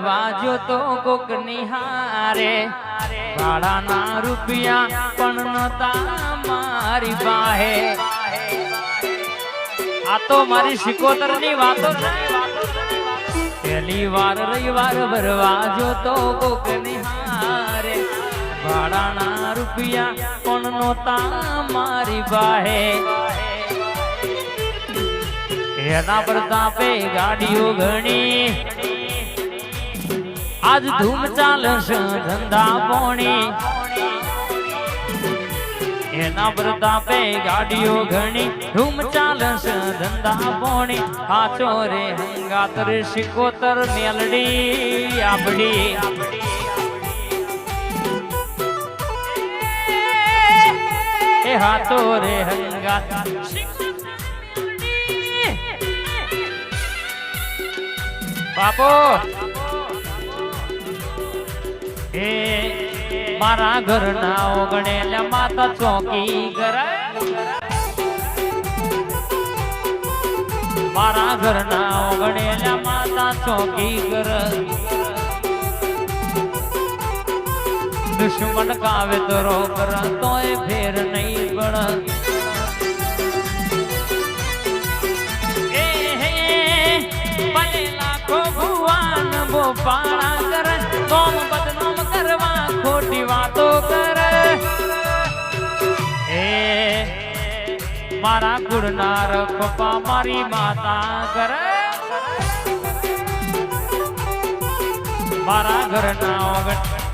ભરવા જો તો કોક નિહારે ભાડાના રૂપિયા પણ નતા મારી પાસે આ તો મારી શિકોતર ની વાતો પહેલી વાર રવિવાર ભરવા જો તો કોક નિહારે ભાડાના રૂપિયા પણ નતા મારી પાસે એના પ્રતાપે ગાડીઓ ઘણી આજ ધૂમ ચાલશે ધંધા પોણી એના પ્રતાપે ગાડીઓ ઘણી ધૂમ ચાલશે ધંધા પોણી હાચો રે હંગાત રે શિકોતર મેલડી આપડી એ હાથો રે હંગાત બાપો એ મારા ઘરના ઓગણેલા માતા ચોકી કરે મારા ઘરના ઓગણેલા માતા ચોકી કરે દુશ્મન કાવે તો રોક તોય ફેર નહીં પડ ભગવાન બોપાળા કરે તોમ બદનામ કરવા ખોટી વાતો કરે એ મારા ગુણનાર પપ્પા મારી માતા કરે મારા ઘરના